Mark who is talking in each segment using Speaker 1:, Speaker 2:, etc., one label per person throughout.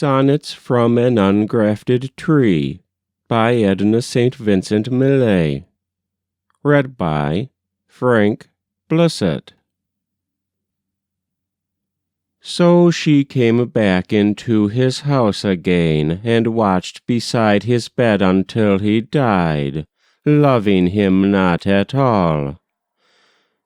Speaker 1: Sonnets from an Ungrafted Tree by Edna St Vincent Millay. Read by Frank Blissett. So she came back into his house again, and watched beside his bed until he died, loving him not at all.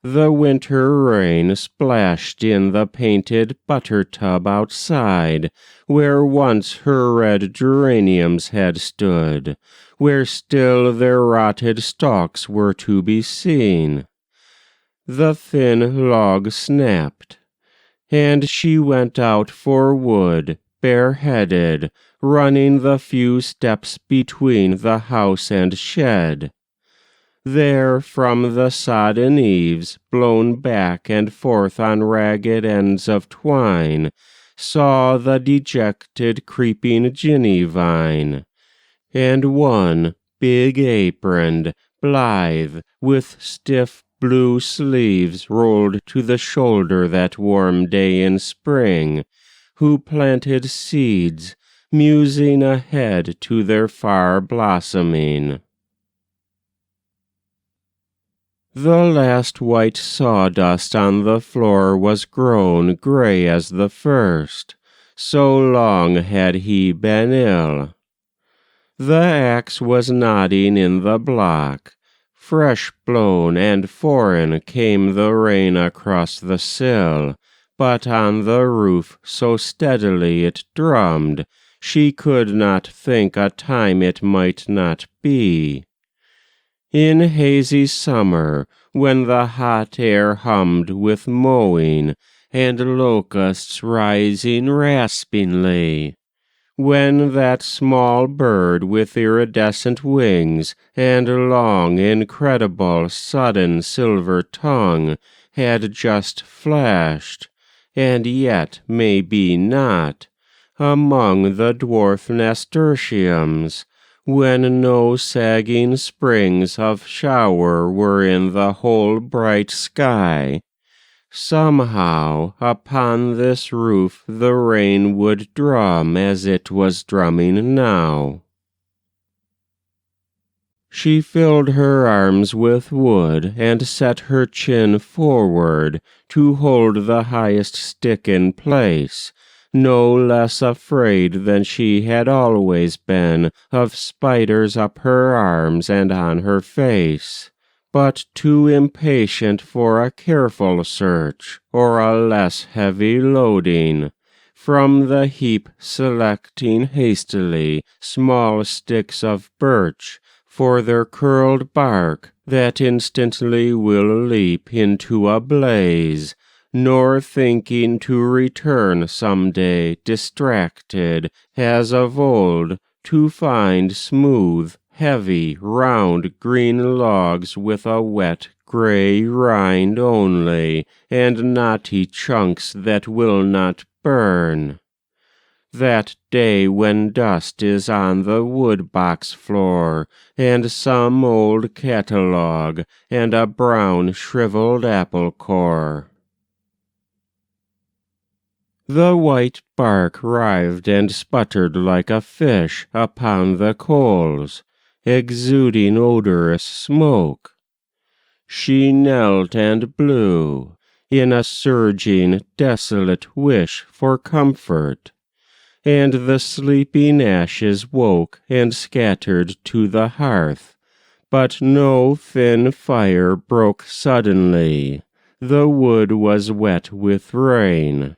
Speaker 1: The winter rain splashed in the painted butter tub outside, where once her red geraniums had stood, where still their rotted stalks were to be seen. The thin log snapped, and she went out for wood, bareheaded, running the few steps between the house and shed. There, from the sodden eaves, blown back and forth on ragged ends of twine, saw the dejected creeping ginny vine, and one, big-aproned, blithe, with stiff blue sleeves rolled to the shoulder that warm day in spring, who planted seeds, musing ahead to their far blossoming. The last white sawdust on the floor was grown gray as the first, so long had he been ill. The axe was nodding in the block. Fresh blown and foreign came the rain across the sill, but on the roof so steadily it drummed, she could not think a time it might not be. In hazy summer, when the hot air hummed with mowing, and locusts rising raspingly, when that small bird with iridescent wings and long, incredible, sudden silver tongue had just flashed, and yet maybe not, among the dwarf nasturtiums, when no sagging springs of shower were in the whole bright sky, somehow upon this roof the rain would drum as it was drumming now. She filled her arms with wood and set her chin forward to hold the highest stick in place, no less afraid than she had always been of spiders up her arms and on her face, but too impatient for a careful search or a less heavy loading, from the heap selecting hastily small sticks of birch for their curled bark that instantly will leap into a blaze, nor thinking to return some day distracted, as of old, to find smooth, heavy, round green logs with a wet gray rind only, and knotty chunks that will not burn. That day when dust is on the wood-box floor, and some old catalogue, and a brown shriveled apple core. The white bark writhed and sputtered like a fish upon the coals, exuding odorous smoke. She knelt and blew, in a surging, desolate wish for comfort, and the sleeping ashes woke and scattered to the hearth, but no thin fire broke suddenly. The wood was wet with rain.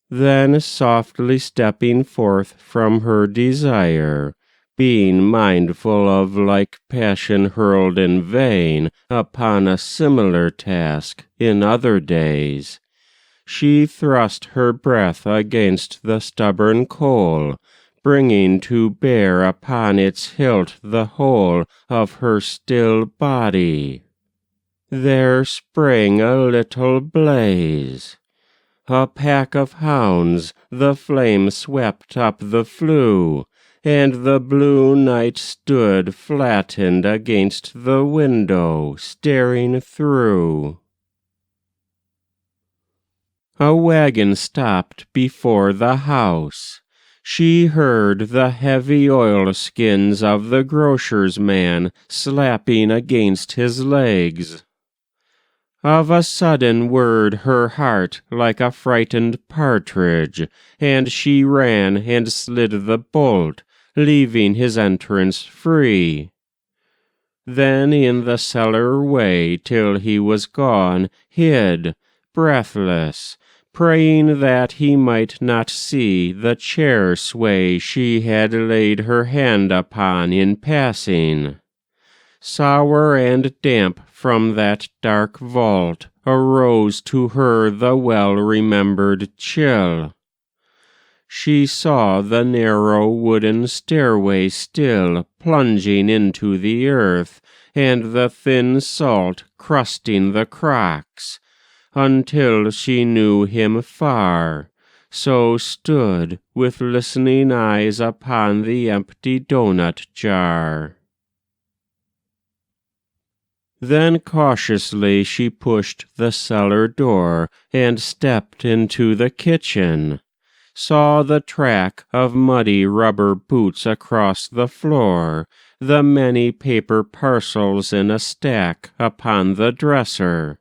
Speaker 1: Then softly stepping forth from her desire, being mindful of like passion hurled in vain upon a similar task in other days, she thrust her breath against the stubborn coal, bringing to bear upon its hilt the whole of her still body. There sprang a little blaze. A pack of hounds, the flame swept up the flue, and the blue night stood flattened against the window, staring through. A wagon stopped before the house, She heard the heavy oilskins of the grocer's man slapping against his legs. Of a sudden whirred her heart like a frightened partridge, and she ran and slid the bolt, leaving his entrance free. Then in the cellar way till he was gone, hid, breathless, praying that he might not see the chair sway she had laid her hand upon in passing. Sour and damp from that dark vault arose to her the well-remembered chill. She saw the narrow wooden stairway still plunging into the earth, and the thin salt crusting the crocks, until she knew him far, so stood with listening eyes upon the empty doughnut jar. Then cautiously she pushed the cellar door and stepped into the kitchen, saw the track of muddy rubber boots across the floor, the many paper parcels in a stack upon the dresser.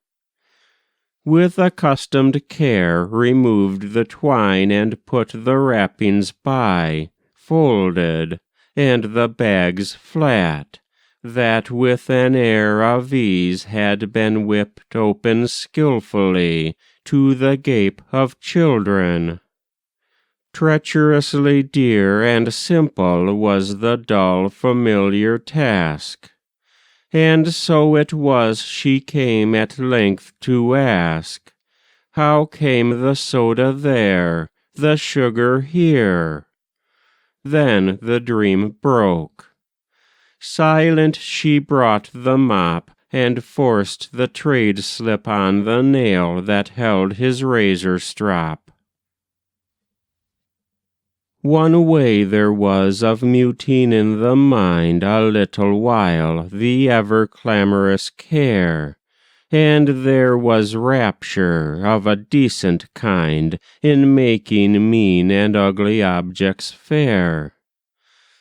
Speaker 1: With accustomed care removed the twine and put the wrappings by, folded, and the bags flat, that with an air of ease had been whipped open skilfully to the gape of children. Treacherously dear and simple was the dull familiar task, and so it was she came at length to ask, how came the soda there, the sugar here? Then the dream broke. Silent she brought the mop, and forced the trade slip on the nail that held his razor strop. One way there was of muting in the mind a little while the ever-clamorous care, and there was rapture of a decent kind in making mean and ugly objects fair.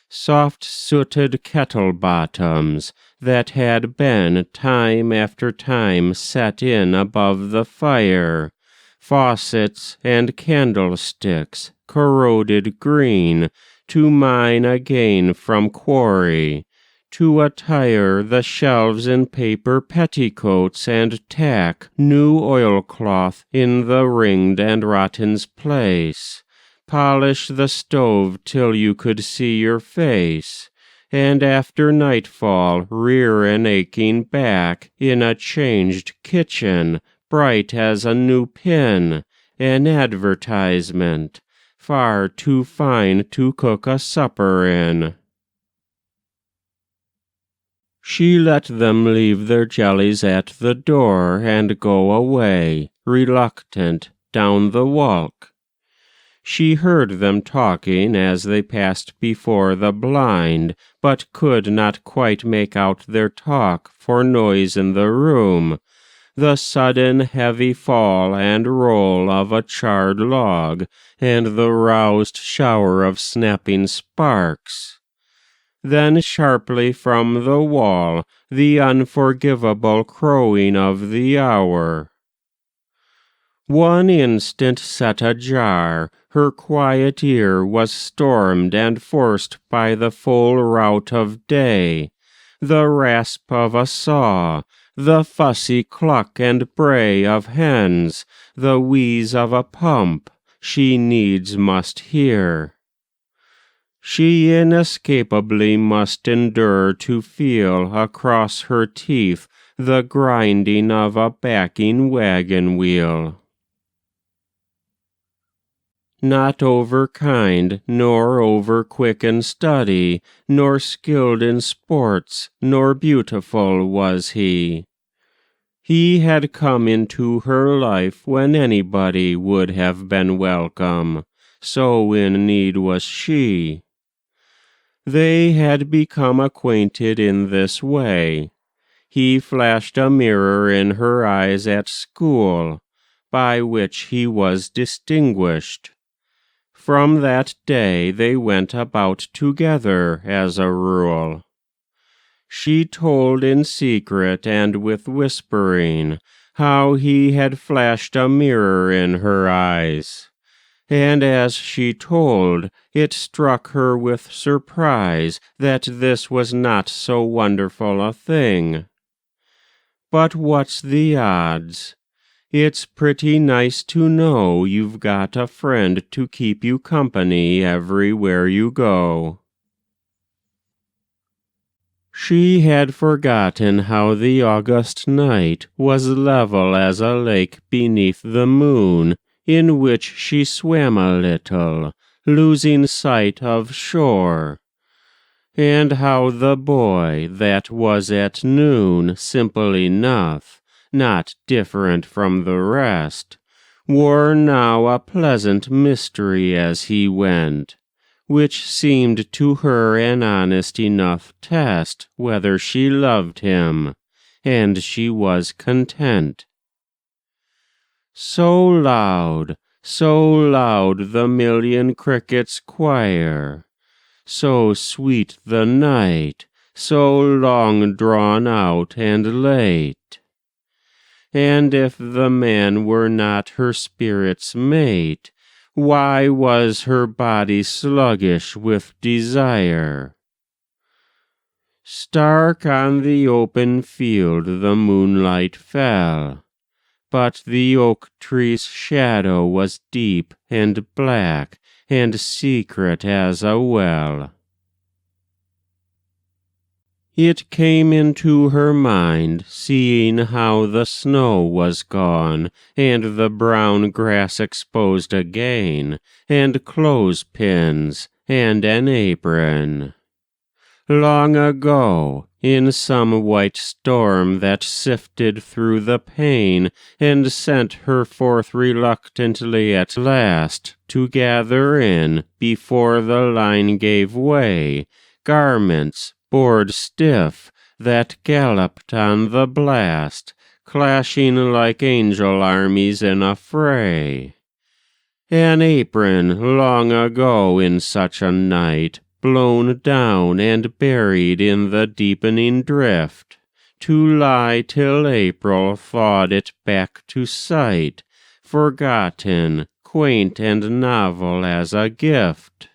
Speaker 1: Soft-sooted kettle-bottoms that had been time after time set in above the fire, faucets and candlesticks corroded green, to mine again from quarry, to attire the shelves in paper petticoats and tack new oilcloth in the ringed and rotten's place, polish the stove till you could see your face, and after nightfall rear an aching back in a changed kitchen, bright as a new pin, an advertisement, far too fine to cook a supper in. She let them leave their jellies at the door and go away, reluctant, down the walk. She heard them talking as they passed before the blind, but could not quite make out their talk for noise in the room, the sudden heavy fall and roll of a charred log, and the roused shower of snapping sparks. Then sharply from the wall the unforgivable crowing of the hour. One instant set ajar, her quiet ear was stormed and forced by the full rout of day, the rasp of a saw, the fussy cluck and bray of hens, the wheeze of a pump, she needs must hear. She inescapably must endure to feel across her teeth the grinding of a backing wagon wheel. Not over-kind, nor over-quick in study, nor skilled in sports, nor beautiful was he. He had come into her life when anybody would have been welcome, so in need was she. They had become acquainted in this way. He flashed a mirror in her eyes at school, by which he was distinguished. From that day they went about together as a rule. She told in secret and with whispering how he had flashed a mirror in her eyes. And as she told, it struck her with surprise that this was not so wonderful a thing. But what's the odds? It's pretty nice to know you've got a friend to keep you company everywhere you go. She had forgotten how the August night was level as a lake beneath the moon, in which she swam a little, losing sight of shore, and how the boy that was at noon simple enough, not different from the rest, wore now a pleasant mystery as he went, which seemed to her an honest enough test whether she loved him, and she was content. So loud the million crickets choir, so sweet the night, so long drawn out and late. And if the man were not her spirit's mate, why was her body sluggish with desire? Stark on the open field the moonlight fell, but the oak tree's shadow was deep and black and secret as a well. It came into her mind, seeing how the snow was gone, and the brown grass exposed again, and clothespins, and an apron. Long ago, in some white storm that sifted through the pane, and sent her forth reluctantly at last to gather in, before the line gave way, garments, board stiff, that galloped on the blast, clashing like angel armies in a fray. An apron long ago in such a night, blown down and buried in the deepening drift, to lie till April thawed it back to sight, forgotten, quaint and novel as a gift.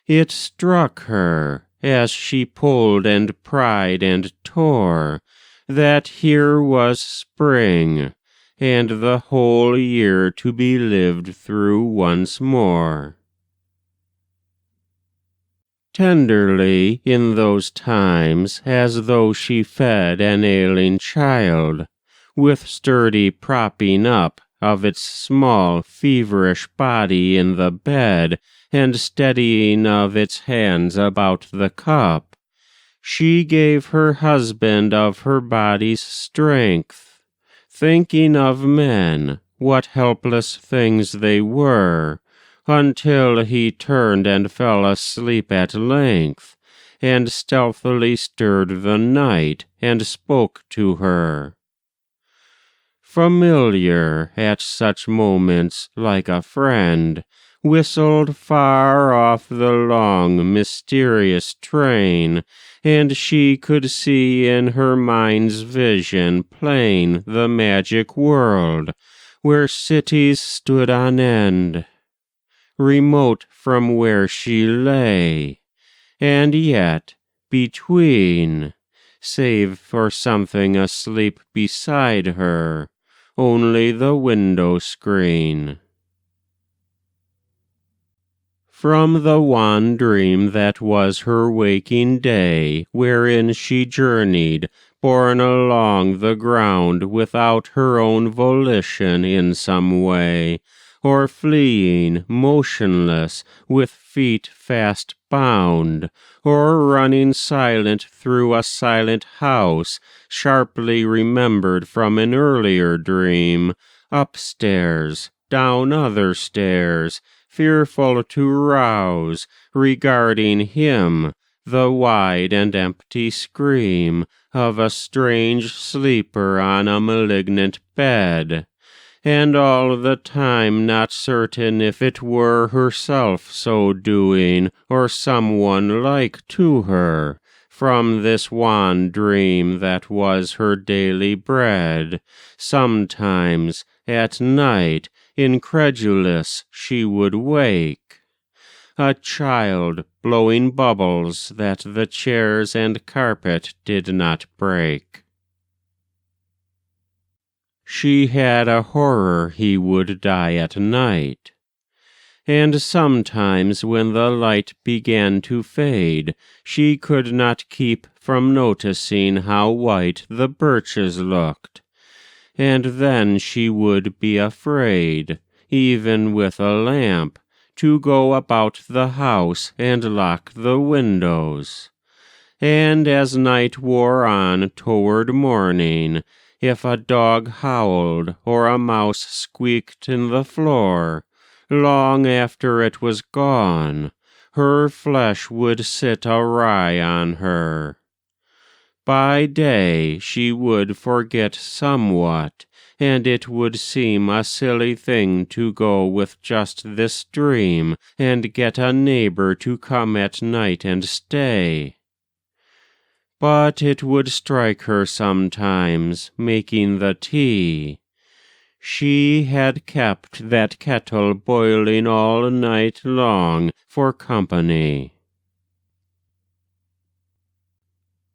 Speaker 1: It struck her, as she pulled and pried and tore, that here was spring, and the whole year to be lived through once more. Tenderly in those times, as though she fed an ailing child, with sturdy propping up of its small feverish body in the bed, and steadying of its hands about the cup, she gave her husband of her body's strength, thinking of men, what helpless things they were, until he turned and fell asleep at length, and stealthily stirred the night, and spoke to her. Familiar at such moments, like a friend, whistled far off the long, mysterious train, and she could see in her mind's vision plain the magic world, where cities stood on end, remote from where she lay, and yet between, save for something asleep beside her, only the window screen. From the wan dream that was her waking day, wherein she journeyed, borne along the ground without her own volition in some way, or fleeing, motionless, with feet fast bound, or running silent through a silent house, sharply remembered from an earlier dream, upstairs, down other stairs, fearful to rouse, regarding him, the wide and empty scream of a strange sleeper on a malignant bed, and all the time not certain if it were herself so doing, or someone like to her, from this wan dream that was her daily bread. Sometimes, at night, incredulous, she would wake, a child blowing bubbles that the chairs and carpet did not break. She had a horror he would die at night. And sometimes when the light began to fade, she could not keep from noticing how white the birches looked. And then she would be afraid, even with a lamp, to go about the house and lock the windows. And as night wore on toward morning, if a dog howled or a mouse squeaked in the floor, long after it was gone, her flesh would sit awry on her. By day she would forget somewhat, and it would seem a silly thing to go with just this dream and get a neighbor to come at night and stay. But it would strike her sometimes, making the tea. She had kept that kettle boiling all night long for company.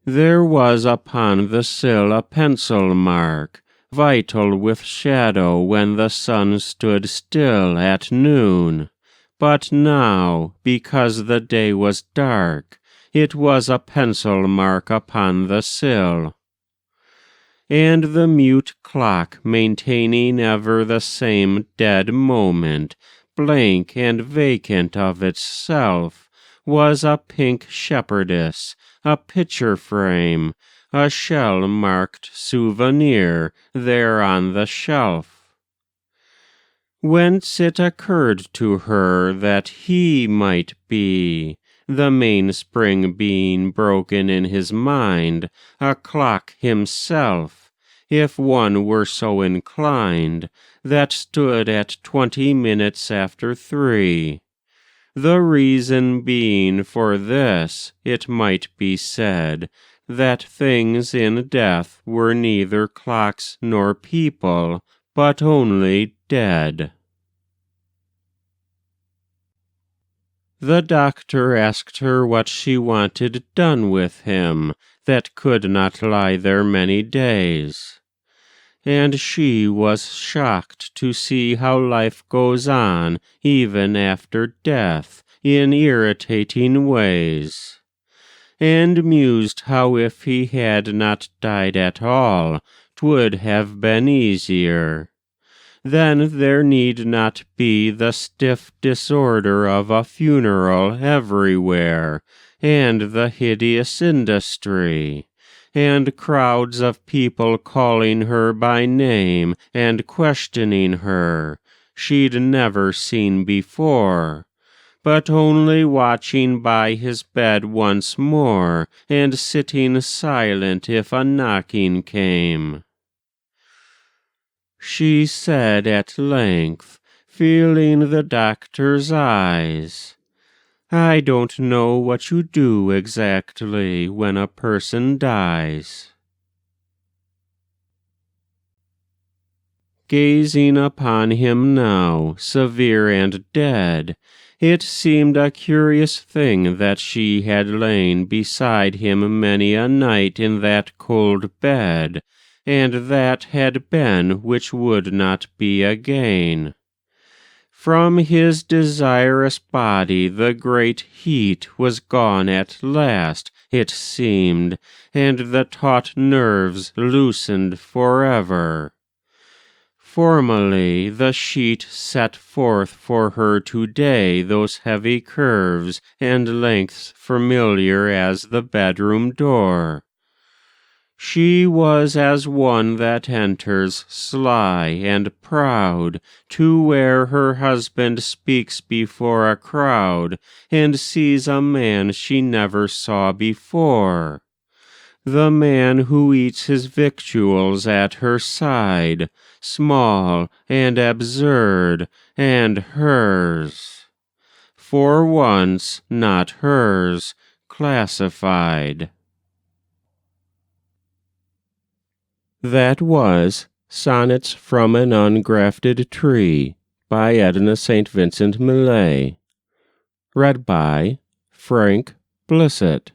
Speaker 1: There was upon the sill a pencil mark, vital with shadow when the sun stood still at noon. But now, because the day was dark, it was a pencil mark upon the sill. And the mute clock maintaining ever the same dead moment, blank and vacant of itself, was a pink shepherdess, a picture frame, a shell-marked souvenir there on the shelf. Whence it occurred to her that he might be, the mainspring being broken in his mind, a clock himself, if one were so inclined, that stood at 20 minutes after 3. The reason being for this, it might be said, that things in death were neither clocks nor people, but only dead. The doctor asked her what she wanted done with him, that could not lie there many days. And she was shocked to see how life goes on, even after death, in irritating ways, and mused how if he had not died at all, 'twould have been easier. Then there need not be the stiff disorder of a funeral everywhere, and the hideous industry, and crowds of people calling her by name and questioning her, she'd never seen before, but only watching by his bed once more, and sitting silent if a knocking came. She said at length, feeling the doctor's eyes, "I don't know what you do exactly when a person dies." Gazing upon him now, severe and dead, it seemed a curious thing that she had lain beside him many a night in that cold bed, and that had been which would not be again. From his desirous body the great heat was gone at last, it seemed, and the taut nerves loosened forever. Formerly the sheet set forth for her today those heavy curves and lengths familiar as the bedroom door. She was as one that enters sly and proud to where her husband speaks before a crowd and sees a man she never saw before. The man who eats his victuals at her side, small and absurd, and hers. For once not hers, classified. That was Sonnets from an Ungrafted Tree by Edna St Vincent Millay. Read by Frank Blissett.